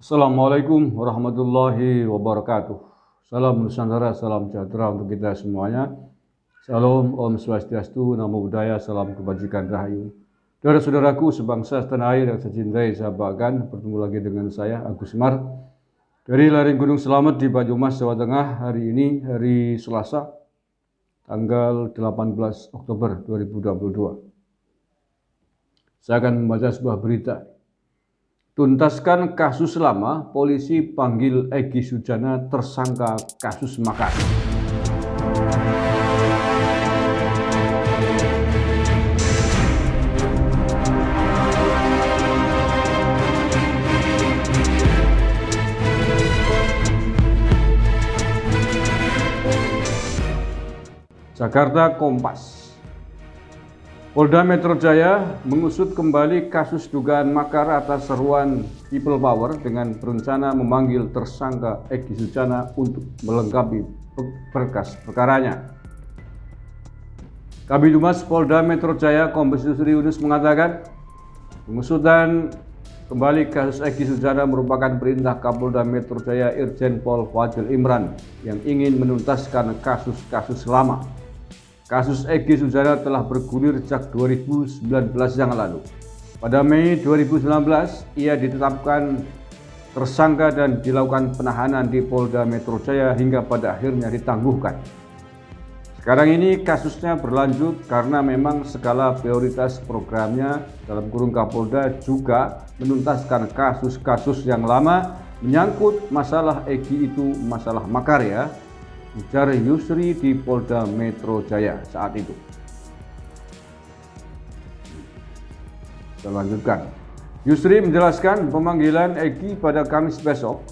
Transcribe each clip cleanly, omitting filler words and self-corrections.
Assalamualaikum warahmatullahi wabarakatuh. Salam Nusantara, salam sejahtera untuk kita semuanya. Salam, Om Swastiastu, Namo Buddhaya, salam kebajikan rahayu. Saudara-saudaraku sebangsa setanah air yang saya cintai, saya banggakan, bertemu lagi dengan saya, Agus Semar, dari lereng Gunung Selamet di Banyumas, Jawa Tengah. Hari ini, hari Selasa, tanggal 18 Oktober 2022. Saya akan membaca sebuah berita. Tuntaskan kasus lama, polisi panggil Egy Sujana tersangka kasus makar. Jakarta Kompas. Polda Metro Jaya mengusut kembali kasus dugaan makar atas seruan People Power dengan berencana memanggil tersangka Egy Sujana untuk melengkapi berkas perkaranya. Kabid Humas Polda Metro Jaya Kombes Yusri Yunus mengatakan, pengusutan kembali kasus Egy Sujana merupakan perintah Kapolda Metro Jaya Irjen Pol Fadil Imran yang ingin menuntaskan kasus-kasus lama. Kasus Egy Sujana telah bergulir sejak 2019 yang lalu. Pada Mei 2019, ia ditetapkan tersangka dan dilakukan penahanan di Polda Metro Jaya hingga pada akhirnya ditangguhkan. Sekarang ini kasusnya berlanjut karena memang skala prioritas programnya dalam kurung Kapolda juga menuntaskan kasus-kasus yang lama menyangkut masalah Egy itu masalah makar ya. Ujar Yusri di Polda Metro Jaya saat itu. Kita lanjutkan. Yusri menjelaskan pemanggilan Egy pada Kamis besok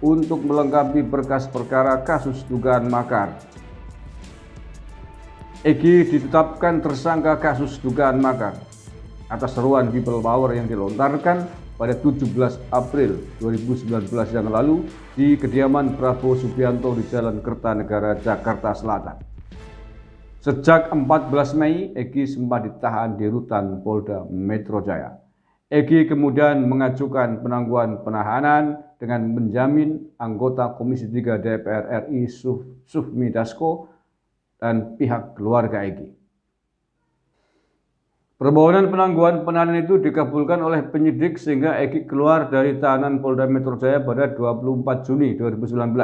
untuk melengkapi berkas perkara kasus dugaan makar. Egy ditetapkan tersangka kasus dugaan makar atas seruan People Power yang dilontarkan pada 17 April 2019 yang lalu di kediaman Prabowo Subianto di Jalan Kertanegara, Jakarta Selatan. Sejak 14 Mei, Egy sempat ditahan di rutan Polda Metro Jaya. Egy kemudian mengajukan penangguhan penahanan dengan menjamin anggota Komisi 3 DPR RI Sufmi Dasko dan pihak keluarga Egy. Permohonan penangguhan penahanan itu dikabulkan oleh penyidik sehingga Egy keluar dari tahanan Polda Metro Jaya pada 24 Juni 2019.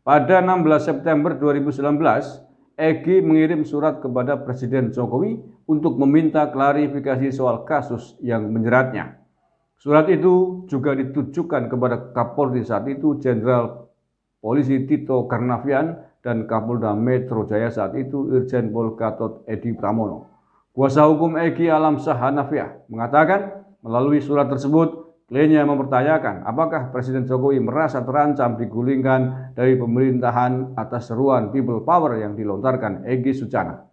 Pada 16 September 2019, Egy mengirim surat kepada Presiden Jokowi untuk meminta klarifikasi soal kasus yang menjeratnya. Surat itu juga ditujukan kepada Kapolri saat itu, Jenderal Polisi Tito Karnavian, dan Kapolda Metro Jaya saat itu, Irjen Pol Gatot Edi Pramono. Kuasa hukum Egy Alamsyah Hanafiah mengatakan melalui surat tersebut, kliennya mempertanyakan apakah Presiden Jokowi merasa terancam digulingkan dari pemerintahan atas seruan People Power yang dilontarkan Egy Sujana.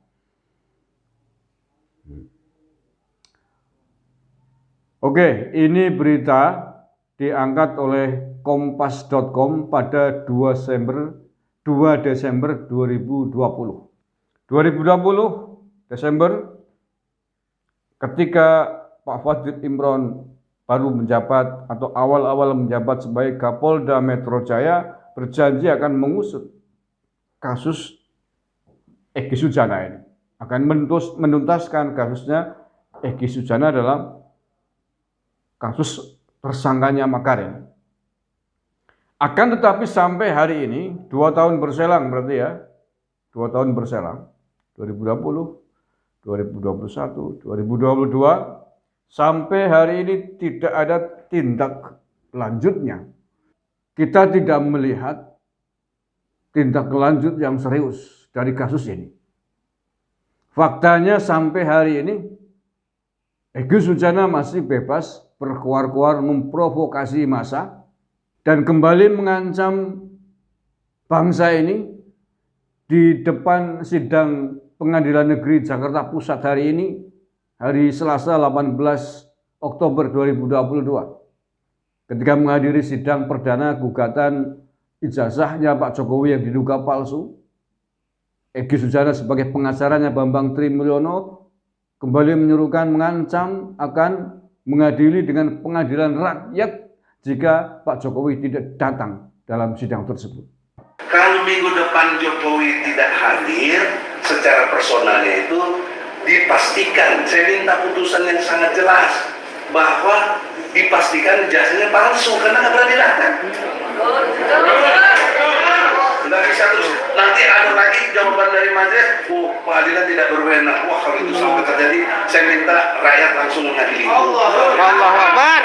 Oke, ini berita diangkat oleh kompas.com pada 2 Desember 2020. 2020 Desember ketika Pak Fadil Imran baru menjabat atau awal-awal menjabat sebagai Kapolda Metro Jaya, berjanji akan mengusut kasus Egy Sujana ini. Akan menuntaskan kasusnya Egy Sujana dalam kasus tersangkanya makar ini. Akan tetapi sampai hari ini, 2 tahun berselang berarti ya, 2 tahun berselang, 2020, 2021, 2022, sampai hari ini tidak ada tindak lanjutnya. Kita tidak melihat tindak lanjut yang serius dari kasus ini. Faktanya sampai hari ini, Egy Sujana masih bebas berkuar-kuar memprovokasi massa dan kembali mengancam bangsa ini di depan sidang Pengadilan Negeri Jakarta Pusat hari ini, hari Selasa 18 Oktober 2022. Ketika menghadiri sidang perdana gugatan ijazahnya Pak Jokowi yang diduga palsu, Egy Sujana sebagai pengacaranya Bambang Trimulyono kembali menyerukan mengancam akan mengadili dengan pengadilan rakyat jika Pak Jokowi tidak datang dalam sidang tersebut. Kalau minggu depan Jokowi tidak hadir secara personalnya itu dipastikan, saya minta putusan yang sangat jelas bahwa dipastikan ijazahnya palsu karena nggak berani datang. Nggak bisa terus nanti ada lagi jawaban dari majelis, pengadilan tidak berwenang. Wah, kalau itu sampai terjadi, saya minta rakyat langsung mengadili. Allahu Akbar.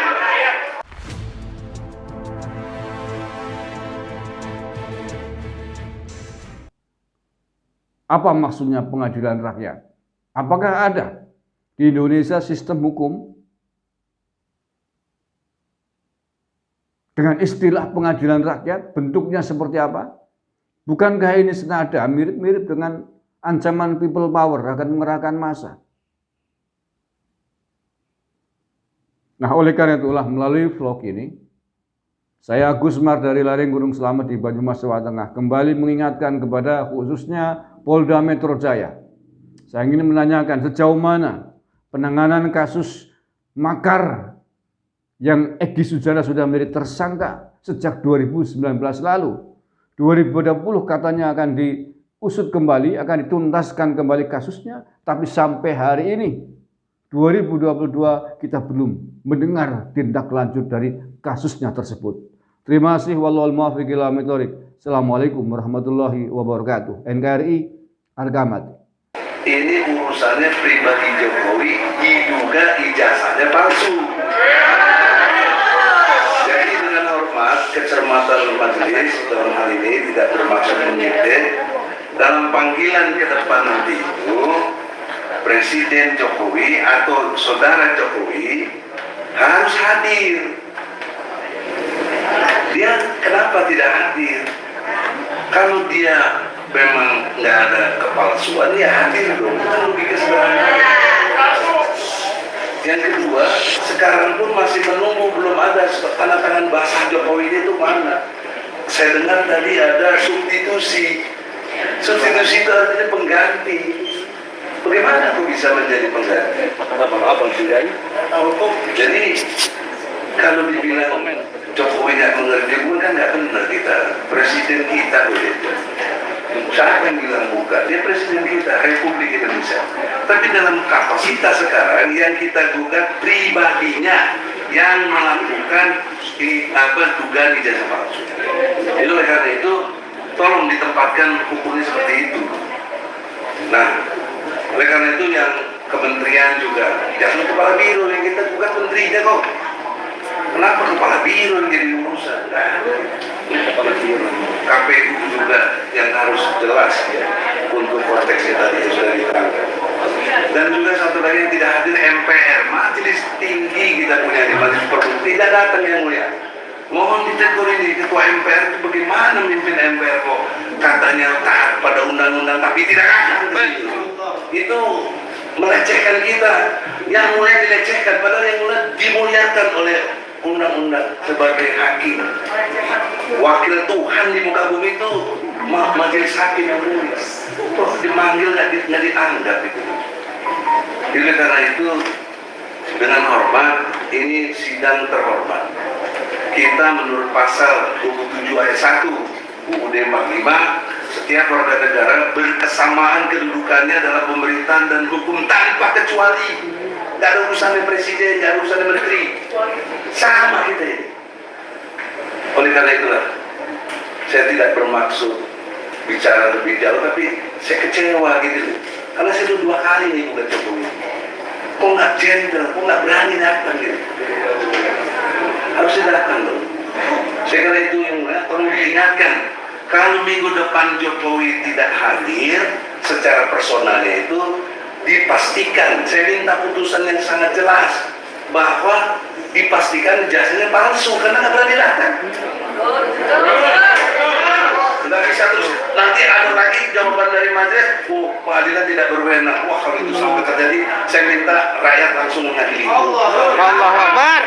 Apa maksudnya pengadilan rakyat? Apakah ada di Indonesia sistem hukum dengan istilah pengadilan rakyat? Bentuknya seperti apa? Bukankah ini senada mirip-mirip dengan ancaman people power akan mengerahkan massa? Nah, oleh karena itulah melalui vlog ini, saya Agus Mar dari Lereng Gunung Slamet di Banyumas, Jawa Tengah kembali mengingatkan kepada khususnya Polda Metro Jaya. Saya ingin menanyakan sejauh mana penanganan kasus makar yang Egy Sujana sudah menjadi tersangka sejak 2019 lalu. 2020 katanya akan diusut kembali, akan dituntaskan kembali kasusnya, tapi sampai hari ini 2022 kita belum mendengar tindak lanjut dari kasusnya tersebut. Terima kasih. Wallahul muwaffiq ila aqwamit thoriq. Assalamualaikum warahmatullahi wabarakatuh. NKRI harga mati. Ini urusannya pribadi Jokowi, diduga ijazahnya palsu. Jadi dengan hormat, kecermatan majelis dalam hal ini tidak bermaksud menyindir. Dalam panggilan ke depan nanti itu, Presiden Jokowi atau saudara Jokowi harus hadir. Dia kenapa tidak hadir? Kalau dia memang nggak ada kepalsuan, ya hadir dong. Kan logika sederhana. Yang kedua, sekarang pun masih menunggu, belum ada tanda tangan basah Jokowi itu mana? Saya dengar tadi ada substitusi. Substitusi itu artinya pengganti. Bagaimana aku bisa menjadi pengganti? Apa tidak? Jadi kalau dibilang Jokowi nggak mengerti, kan nggak benar kita. Presiden kita begitu. Siapa yang bilang bukan? Dia presiden kita, Republik Indonesia. Tapi dalam kapasitas sekarang yang kita gugat pribadinya yang melakukan dugaan ijazah palsu. Jadi oleh karena itu, tolong ditempatkan hukumnya seperti itu. Nah, oleh karena itu yang kementerian juga, jangan kepala biro yang kita gugat menterinya kok. Kenapa kepala biro yang jadi urusan? Kepala biro, KPU juga yang harus jelas ya, untuk konteksnya tadi yang sudah diterangkan. Dan juga satu lagi yang tidak hadir, MPR, majelis tinggi kita punya di majelis perlu tidak datang yang mulia. Mohon ditegur ini, ketua MPR itu bagaimana memimpin MPR kok katanya taat pada undang-undang tapi tidak ada. Itu melecehkan kita, yang mulai dilecehkan padahal yang mulai dimuliakan oleh undang-undang sebagai hakim, wakil Tuhan di muka bumi itu majelis hakim yang mulia. Kok dimanggil nggak dianggap itu? Jadi karena itu dengan hormat, ini sidang terhormat. Kita menurut pasal 27 ayat 1 UUD 45, setiap warga negara berkesamaan kedudukannya dalam pemerintahan dan hukum tanpa kecuali. Gak ada urusan presiden, gak ada urusan menteri. Sama kita ini. Oleh karena itulah, saya tidak bermaksud bicara lebih jauh, tapi saya kecewa gitu. Karena saya sudah 2 kali nih bukan Jokowi. Kok nggak gentle, kok nggak berani datang gitu. Harusnya datang dong. Saya kira itu yang tolong diingatkan. Kalau minggu depan Jokowi tidak hadir secara personalnya itu dipastikan, saya minta putusan yang sangat jelas bahwa dipastikan ijazahnya palsu karena nggak berani datang. Nggak bisa terus nanti ada lagi jawaban dari majelis, pengadilan tidak berwenang. Wah, kalau itu sampai terjadi, saya minta rakyat langsung mengadili. Allahu Akbar.